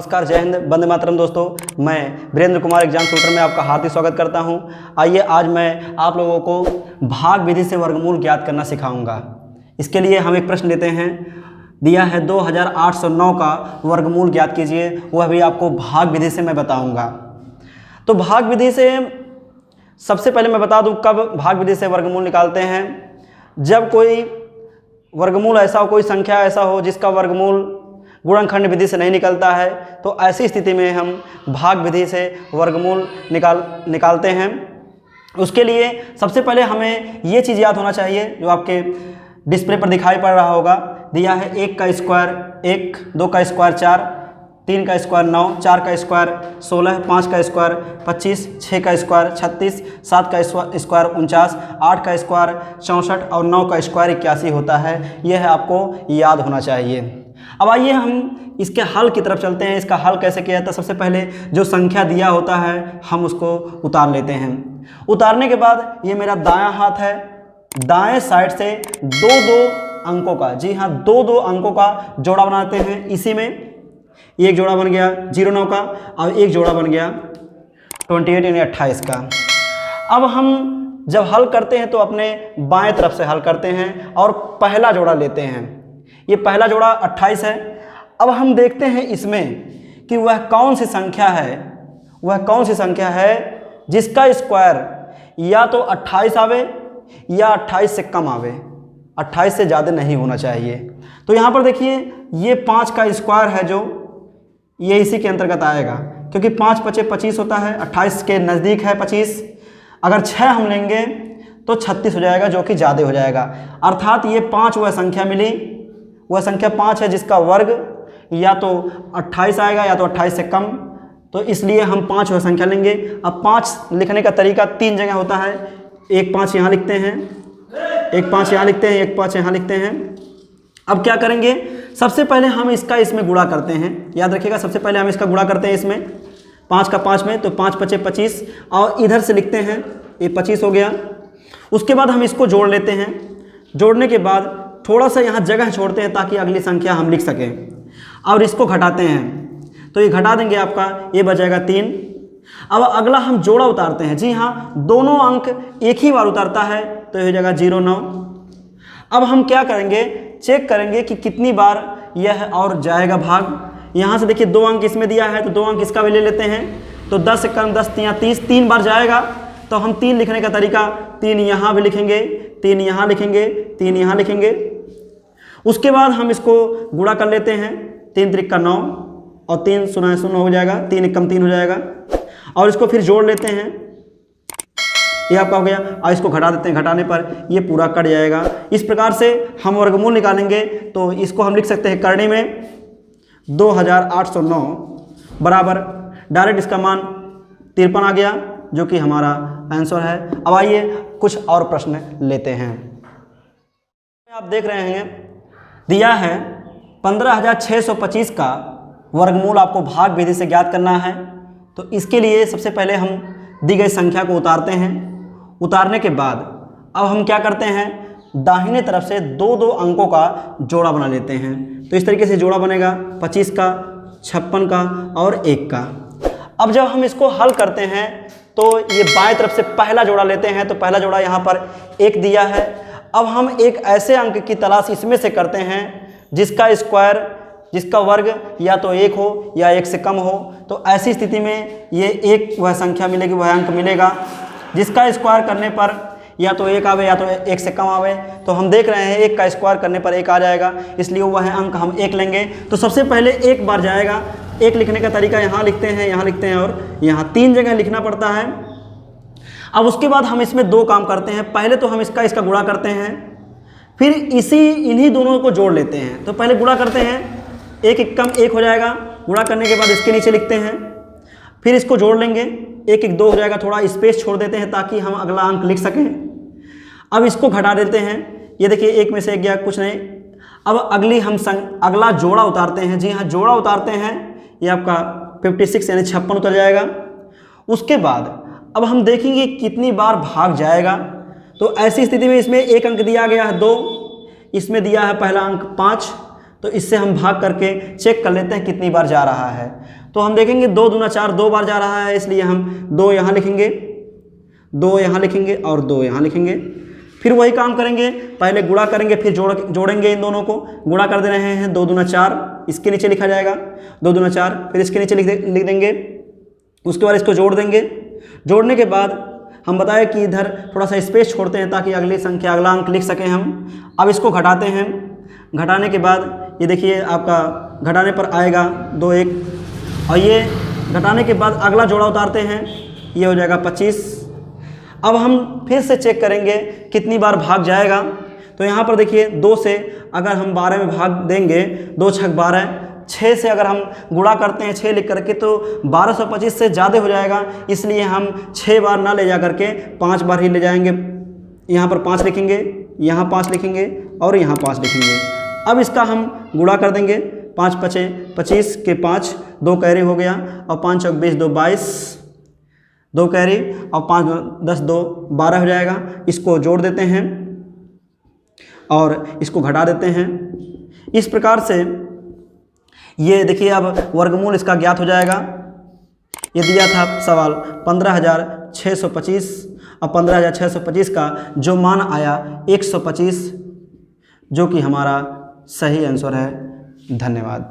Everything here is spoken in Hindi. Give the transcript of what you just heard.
नमस्कार, जय हिंद, वंदे मातरम। दोस्तों, मैं वीरेंद्र कुमार एग्जाम ट्यूटर में आपका हार्दिक स्वागत करता हूं। आइए आज मैं आप लोगों को भाग विधि से वर्गमूल ज्ञात करना सिखाऊंगा। इसके लिए हम एक प्रश्न लेते हैं। दिया है 2809 का वर्गमूल ज्ञात कीजिए, वह भी आपको भाग विधि से मैं बताऊँगा। तो भाग विधि से सबसे पहले मैं बता दूँ कब भाग विधि से वर्गमूल निकालते हैं। जब कोई वर्गमूल ऐसा हो, कोई संख्या ऐसा हो जिसका वर्गमूल गुणनखंड विधि से नहीं निकलता है, तो ऐसी स्थिति में हम भाग विधि से वर्गमूल निकालते हैं। उसके लिए सबसे पहले हमें ये चीज़ याद होना चाहिए जो आपके डिस्प्ले पर दिखाई पड़ रहा होगा। दिया है 1 का स्क्वायर 1, 2 का स्क्वायर 4, 3 का स्क्वायर 9, 4 का स्क्वायर 16, 5 का स्क्वायर 25, 6 का स्क्वायर 36, 7 का स्क्वायर 49, 8 का स्क्वायर 64 और 9 का स्क्वायर 81 होता है। यह आपको याद होना चाहिए। अब आइए हम इसके हल की तरफ चलते हैं। इसका हल कैसे किया जाता है? सबसे पहले जो संख्या दिया होता है हम उसको उतार लेते हैं। उतारने के बाद ये मेरा दायां हाथ है, दाएं साइड से दो अंकों का, जी हाँ, दो अंकों का जोड़ा बनाते हैं। इसी में एक जोड़ा बन गया 09 का और एक जोड़ा बन गया 28 यानी 28 का। अब हम जब हल करते हैं तो अपने बाएं तरफ से हल करते हैं और पहला जोड़ा लेते हैं। ये पहला जोड़ा 28 है। अब हम देखते हैं इसमें कि वह कौन सी संख्या है, जिसका स्क्वायर या तो 28 आवे या 28 से कम आवे, 28 से ज़्यादा नहीं होना चाहिए। तो यहाँ पर देखिए ये 5 का स्क्वायर है जो ये इसी के अंतर्गत आएगा, क्योंकि 5 × 5 = 25 होता है। 28 के नज़दीक है 25। अगर 6 हम लेंगे तो 36 हो जाएगा, जो कि ज़्यादा हो जाएगा। अर्थात ये 5 वह संख्या मिली, वह संख्या 5 है जिसका वर्ग या तो 28 आएगा या तो 28 से कम। तो इसलिए हम 5 वह संख्या लेंगे। अब 5 लिखने का तरीका 3 जगह होता है। 1 5 यहाँ लिखते हैं, 1 5 यहाँ लिखते हैं, 1 5 यहाँ लिखते हैं। अब क्या करेंगे? सबसे पहले हम इसमें गुणा करते हैं। याद रखिएगा, सबसे पहले हम इसका गुणा करते हैं इसमें 5 का 5 में, तो 5 × 5 = 25 और इधर से लिखते हैं, ये 25 हो गया। उसके बाद हम इसको जोड़ लेते हैं। जोड़ने के बाद थोड़ा सा यहाँ जगह छोड़ते हैं ताकि अगली संख्या हम लिख सकें, और इसको घटाते हैं। तो ये घटा देंगे, आपका ये बचेगा 3। अब अगला हम जोड़ा उतारते हैं। जी हाँ, दोनों अंक एक ही बार उतारता है, तो ये हो जाएगा 09। अब हम क्या करेंगे? चेक करेंगे कि कितनी बार यह और जाएगा भाग। यहाँ से देखिए 2 अंक इसमें दिया है, तो 2 अंक इसका भी ले लेते हैं। तो 10 से कम 10 × 30, 3 बार जाएगा। तो हम 3 लिखने का तरीका, 3 यहाँ भी लिखेंगे, 3 यहाँ लिखेंगे, 3 यहाँ लिखेंगे। उसके बाद हम इसको गुणा कर लेते हैं। 3 × 3 = 9 और 3 0 0 हो जाएगा, 3 × 1 = 3 हो जाएगा। और इसको फिर जोड़ लेते हैं, ये आपका हो गया। और इसको घटा देते हैं, घटाने पर ये पूरा कट जाएगा। इस प्रकार से हम वर्गमूल निकालेंगे। तो इसको हम लिख सकते हैं करने में 2809 बराबर, डायरेक्ट इसका मान 53 आ गया, जो कि हमारा आंसर है। अब आइए कुछ और प्रश्न लेते हैं। आप देख रहे हैं दिया है 15625 का वर्गमूल आपको भाग विधि से ज्ञात करना है। तो इसके लिए सबसे पहले हम दी गई संख्या को उतारते हैं। उतारने के बाद अब हम क्या करते हैं? दाहिने तरफ से दो अंकों का जोड़ा बना लेते हैं। तो इस तरीके से जोड़ा बनेगा 25 का, 56 का और 1 का। अब जब हम इसको हल करते हैं तो ये बाएं तरफ से पहला जोड़ा लेते हैं। तो पहला जोड़ा यहाँ पर 1 दिया है। अब हम एक ऐसे अंक की तलाश इसमें से करते हैं जिसका वर्ग या तो 1 हो या 1 से कम हो। तो ऐसी स्थिति में ये एक वह संख्या मिलेगी, वह अंक मिलेगा जिसका स्क्वायर करने पर या तो 1 आवे या तो 1 से कम आवे। तो हम देख रहे हैं 1 का स्क्वायर करने पर 1 आ जाएगा, इसलिए वह अंक हम 1 लेंगे। तो सबसे पहले 1 बार जाएगा। 1 लिखने का तरीका यहाँ लिखते हैं, यहाँ लिखते हैं और यहाँ 3 जगह लिखना पड़ता है। अब उसके बाद हम इसमें 2 काम करते हैं। पहले तो हम इसका गुणा करते हैं, फिर इन्हीं दोनों को जोड़ लेते हैं। तो पहले गुणा करते हैं, 1 × 1 = 1 हो जाएगा। गुणा करने के बाद इसके नीचे लिखते हैं, फिर इसको जोड़ लेंगे, 1 × 2 हो जाएगा। थोड़ा स्पेस छोड़ देते हैं ताकि हम अगला अंक लिख सकें। अब इसको घटा देते हैं। ये देखिए 1 में से 1 गया, कुछ नहीं। अब अगला जोड़ा उतारते हैं। जी हाँ, जोड़ा उतारते हैं। ये आपका 56 यानी 56 उतर जाएगा। उसके बाद अब हम देखेंगे कितनी बार भाग जाएगा। तो ऐसी स्थिति में इसमें 1 अंक दिया गया है 2, इसमें दिया है पहला अंक 5, तो इससे हम भाग करके चेक कर लेते हैं कितनी बार जा रहा है। तो हम देखेंगे 2 दूना 4 2 बार जा रहा है, इसलिए हम 2 यहाँ लिखेंगे, 2 यहाँ लिखेंगे और 2 यहाँ लिखेंगे। फिर वही काम करेंगे, पहले गुणा करेंगे फिर जोड़ेंगे इन दोनों को। गुणा कर दे रहे हैं 2 दूना 4, इसके नीचे लिखा जाएगा 2 दूना 4, फिर इसके नीचे लिख देंगे। उसके बाद इसको जोड़ देंगे। जोड़ने के बाद हम बताएं कि इधर थोड़ा सा स्पेस छोड़ते हैं ताकि अगली संख्या अगला अंक लिख सकें हम। अब इसको घटाते हैं। घटाने के बाद ये देखिए आपका घटाने पर आएगा 2 1, और ये घटाने के बाद अगला जोड़ा उतारते हैं, ये हो जाएगा 25। अब हम फिर से चेक करेंगे कितनी बार भाग जाएगा। तो यहाँ पर देखिए 2 से अगर हम 12 में भाग देंगे, 2 छक 12, 6 से अगर हम गुणा करते हैं 6 लिख करके तो 1225 से ज़्यादा हो जाएगा, इसलिए हम 6 बार ना ले जा करके 5 बार ही ले जाएंगे। यहाँ पर 5 लिखेंगे, यहाँ 5 लिखेंगे और यहाँ 5 लिखेंगे। अब इसका हम गुणा कर देंगे, 5 5 25 के 5 2 कैरी हो गया, और 5 चौक 20 2 22 2 कैरी, और 5 10 2 12 हो जाएगा। इसको जोड़ देते हैं और इसको घटा देते हैं। इस प्रकार से ये देखिए अब वर्गमूल इसका ज्ञात हो जाएगा। ये दिया था सवाल 15,625, और 15,625 का जो मान आया 125, जो कि हमारा सही आंसर है। धन्यवाद।